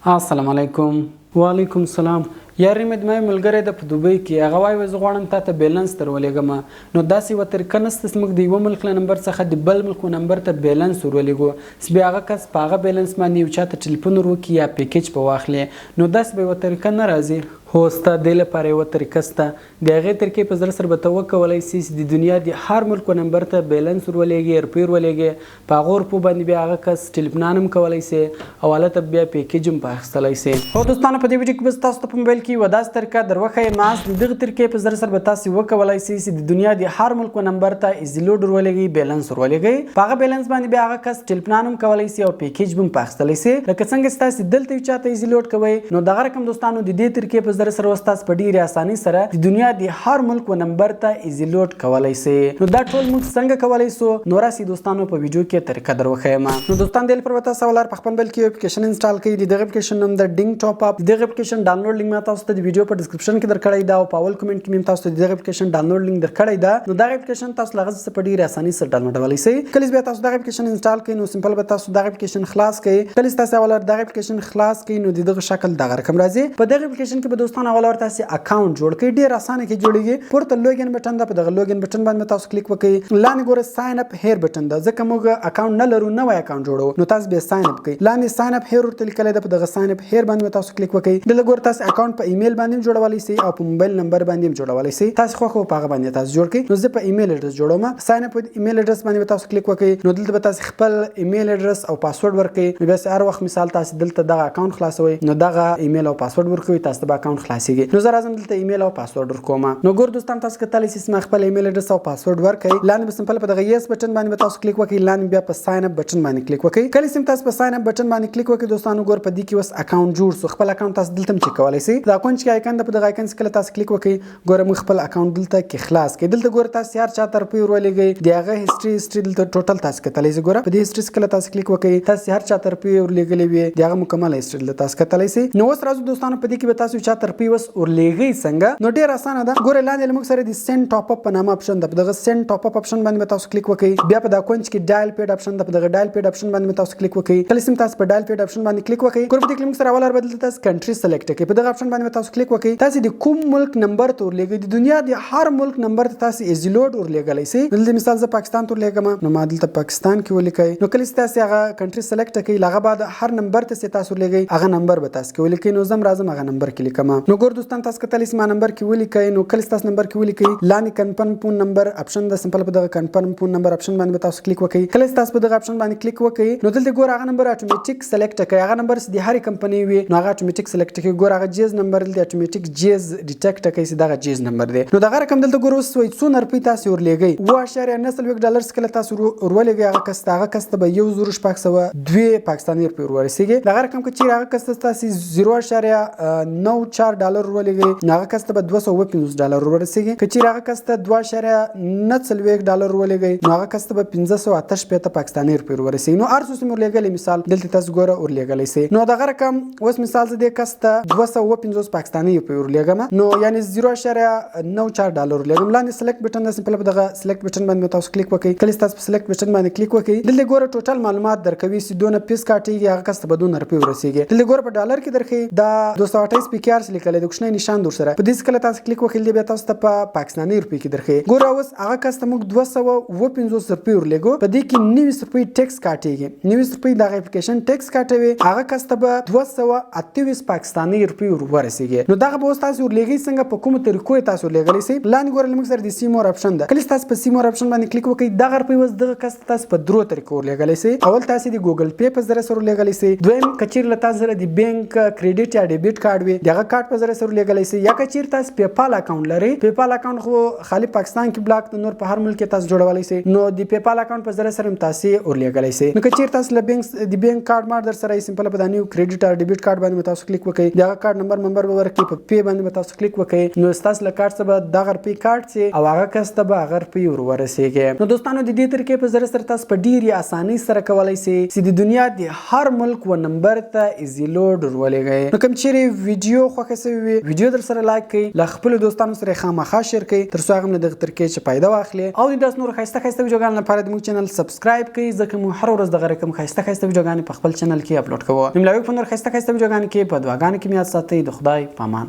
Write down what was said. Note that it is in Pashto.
السلام علیکم. وعلیکم السلام. یاري مې د ملګری د په دوبۍ کې هغه وایي زه غواړم تا ته بیلنس در ولېږم، نو داسې یوه طریقه نشته چې موږ د یوه ملک له نمبر څخه د بل ملک نمبر ته بیلنس ور ولېږو چې بیا هغه کس په هغه بیلنس باندې یو چا ته ټلیفون ور وکړي یا پیکیج په واخلې، نو داسې به یوه طریقه نه راځي. هو ستا دې لپاره یوه طریقه شته. د هغې طریقې په زړه سره به ته وکولی سي چې د دنیا د هر ملک نمبر ته بیلنس ور ولېږې، روپۍ ور ولېږې، په هغو روپو باندې بیا هغه کس ټلیفونان هم کولی سي او هلته بیا پیکیج هم په اخیستلی سي. هو دوستانو په دې ویډیو کې به تاسو ته په موبایل کې یوه داسې طریقه در وښیم د دغه طریقې په زړه سره به تاسې وکولی سئ چې د دنیا د هر ملک نمبر ته ایزي لوډ ور ولېږئ، بیلنس ور ولېږئ، په هغه بیلنس باندې بیا هغه کس ټلیفونان هم کولی سي او پیکیج به هم په اخیستلی سي. لکه څنګه چې تاسې دلته یو چا ته ایزي لوډ کوئ، نو دغه رقم دوستانو د دې طریقې په زړه سره اوس تاسو په ډېرې اسانۍ سره د دنیا د هر ملک نمبر ته ایزي لوډ کولی سي. نو دا ټول موږ څنګه کولی سو، نو راسئ دوستانو په ویډیو کې طریقه در وښیم. نو دوستان دې لپاره به تاسو اول په خپل موبایل کې یو اپلیکیشن انسټال کړئ. د دغه اپلیکیشن نوم د ډینګ ټاپ اپ. د دغه اپلیکیشن ډاونلوډ لینک ما تاسو ته د ویډیو په ډسکرپشن کې درکړی دا او په اول کمنټ کې مې تاسو ته د دغه اپلیکیشن ډاونلوډ لینک درکړی دا. نو دغه اپلیکیشن تاسو له هغه څخه په ډېرې اسانۍ سره ډاونلوډولی سئ. کله چې بیا تاسو دغه اپلیکیشن انسټال کړئ نو سمپل به تاسو دغه اپلیکیشن خلاص کړئ. کله چې تاسو اول دغه اپلیکیشن خلاص کړئ نو د دغه شکل دغه رقم راځي. په دغه اپلیکیشن کې به دوستان اول تاسو اکاونټ جوړ کړئ. ډېر اسانه کې جوړیږي. پورته لوګین بټن ده، په دغه لوګین بټن باندې تاسو کلیک وکړئ. لاندې ګوره ساين اپ هیر بټن ده، ځکه موږ اکاونټ نه لرو، نوی اکاونټ جوړو، نو تاسو به ساين اپ کړئ. لاندې ساين اپ هیر ورته لیکلی ده، په دغه ساين اپ هیر باندې تاسو کلیک وکړئ. دلته ګوره تاسو اکاونټ په ایمیل باندې جوړولی سئ او په موبایل نمبر باندې هم جوړولی سئ. تاسو خوښ په هغه باندې تاسو جوړ کړئ. نو زه په ایمیل اډرس جوړوم. ساين اپ ایمیل اډرس باندې تاسو کلیک وکړئ. نو دلته به تاسو خپل ایمیل اډرس او پاسورډ ورکړئ. نو بیا هر وخت مثال تاسو دلته دغه اکاونټ خلاصوي، نو دغه ایمیل او پاسورډ ورکوي، تاسو ته به اکاونټ خلاصيږي. نو زه راځم دلته ایمیل او پاسورډ ورکوم. نو ګور دوستان تاسو کتلی سئ ما خپل ایمیل اډرس او پاسورډ ورکړئ. لاندې به سمپل په دغه یس بټن باندې تاسو کلیک وکړئ. لاندې بیا په ساين اپ بټن باندې کلیک وکړئ. کله چې تاسو په ساين اپ بټن باندې کلیک وکړئ دوستانو ګور په دې کې اوس اکاونټ جوړ سو. خپل اکاونټ تاسو دلته هم چک کولی سئ. د اکاونټ چې آیکن ده، په دغه آیکن کله تاسو کلیک وکړئ ګوره موږ خپل اکاونټ دلته کې خلاص کړئ. دلته ګوره تاسو هر چا ته روپۍ ور ولېږئ، د هغه هسټري دلته ټوټل تاسو کتلی سئ. ګوره په دې هسټري کله تاسو کلیک وکړئ، تاسو هر چا ته روپۍ ور لېږلې وي، د هغه مکمل هسټري دلته تاسو کتلی سئ. نو اوس راځو دوستانو په دې کې به تاسو چا ته روپۍ اوس ور لېږئ څنګه، نو ډېر اسانه ده. ګوره لاندې موږ سره د سینډ ټاپ اپ په نامه اپشن ده، په دغه سینډ ټاپ اپ اپشن باندې تاسو کلیک وکړئ. بیا په دغه کونج کې ډایل پیډ اپشن ده، په دغه ډایل پیډ اپشن باندې تاسو کلیک وکړئ. کله چې تاسو په ډایل پیډ اپشن باندې کلیک وکړئ، ګوره په دې کې موږ سره اول بدل تاسو کنټری سلیکټ کړئ. په دغه اپشن باندې تاسو کلیک وکړئ. تاسو د کوم ملک نمبر ته ور لېږئ، د دنیا د هر ملک نمبر ته تاسو ایزي لوډ ور لېږلی سئ. دلته مثال زه پاکستان ته ور لېږم، نو ما دلته پاکستان کې ولیکئ. نو کله چې تاسو هغه کنټری سلیکټ کړئ، له هغه بعد هر نمبر ته تاسو ور لېږئ، هغه نمبر به تاسو کې ولیکئ. نو زه راځم هغه نمبر کې لیکم. نو ګور دوستان تاسو کتلی سئ ما نمبر کې ولیکئ. نو کله چې تاسو نمبر کې ولیکئ، لاندې کنفرم فون نمبر اپشن ده، سمپل په دغه کنفرم فون نمبر اپشن باندې تاسو کلیک وکړئ. کله چې تاسو په دغه اپشن باندې کلیک وکړئ، نو دلته ګور هغه نمبر اتوماتیک سلیکټ کړئ. هغه نمبر چې د هرې کمپنۍ وي نو هغه اتوماتیک سلیکټ کړئ. ګور هغه جیز نمبر دلته اتوماتیک جیز ډیټیکټ کړئ چې دغه جیز نمبر دی. نو دغه رقم دلته ګور اوس وایي څونه روپۍ تاسو ور لېږئ، 9.9 ډالر کله تاسو ور ولېږئ هغه کس ته به 1.2 پاکستاني روپۍ ور ورسېږي. دغه رقم که چیرې هغه کس ته تاسو 0.94 ډالر ور ولېږئ، نو هغه کس ته به 250 ډالر ور ورسېږي. که چیرې هغه کس ته 2.9 ډالر ور ولېږئ، نو هغه کس ته به 558 پاکستاني روپۍ ور ورسېږي. نو هر څه چې مو ور لېږلي مثال دلته تاسو ګوره ور لېږلی سئ. نو دغه رقم اوس مثال زه دې کس ته 250 پاکستاني روپۍ ور لېږم، نو یعنې 0.94 ډالر ور لېږم. لاندې سلیکټ بټن ده، سمپل په دغه سلیکټ بټن باندې تاسو کلیک وکړئ. کله چې تاسو په سلیکټ بټن باندې کلیک وکړئ، دلته ګوره ټوټل معلومات درکوي چې دونه پیس کاټېږي، هغه کس ته به 2 روپۍ ورسېږي. دلته ګوره په ډالر کې درښیي دا 228 PKR لیکلی د کوچنی نشان در سره. په دې کله تاسو کلیک وکړئ بیا تاسو ته په پاکستاني روپۍ کې درښیي. ګوره اوس هغه کس ته موږ 250 روپۍ ور لېږو، په دې کې 90 روپۍ ټیکس کاټېږي. 90 روپۍ دغه اپلیکیشن ټیکس کاټوي، هغه کس ته به 228 پاکستاني روپۍ ور ورسېږي. نو دغه به اوس تاسو ور لېږئ څنګه، په کومو طریقو یې تاسو ور لېږلی سئ. لاندې ګوره موږ سره د سی مور اپشن ده. کله چې تاسو په سی مور اپشن باندې کلیک وکړئ، دغه روپۍ اوس دغه کس ته تاسو په 3 طریقو ور لېږلی سئ. اول تاسو د ګوګل پے په ذریعه سره ور لېږلی سئ. دویم که چیرې له تاسو سره د بینک کریډیټ یا ډیبټ کارت وي، دغه کارت په ذریعه سره ور لېږلی سئ. یا که چیرې تاسو پیپال اکاونټ لرئ، پیپال اکاونټ خو خالي پاکستان کې بلاک ده، نور په هر ملک کې تاسو جوړولی سئ. نو د پیپال اکاونټ په ذریعه سره هم تاسو ور لېږلی سئ. نو که چیرې تاسو له د بینک کارت مار در سره سمپل په دانیو کریډیټ یا ډیبټ کارت باندې تاسو کلیک وکړئ، دغه کارت نمبر به ورکړي، په پی باندې تاسو کلیک وکړئ. نو تاسو له کارت څخه به دغه روپۍ کارت سي او هغه کس ته به هغه روپۍ ور ورسېږي. نو دوستانو د دې طریقې په ذریعه سره تاسو په ډېرې اسانۍ سره کولی سئ چې د دنیا د هر ملک و نمبر ته ایزي لوډ ور ولېږئ. نو کوم چیرې ویډیو خوښ شوی وي ویډیو در سره لایک کړئ له خپل دوستانو سره خامخا شیر کړئ تر څو هغه هم دغه ترکیب چې فائدہ واخلي او د نور خسته ویډیوګانو لپاره د موږ چینل سبسکرایب کړئ ځکه موږ هر ورځ دغه رقم خسته ویډیوګانې په خپل چینل کې اپلوډ کوو نو ملاوي په نور خسته ویډیوګانو کې په دعاګانو کې میاد ساتئ د خدای پامان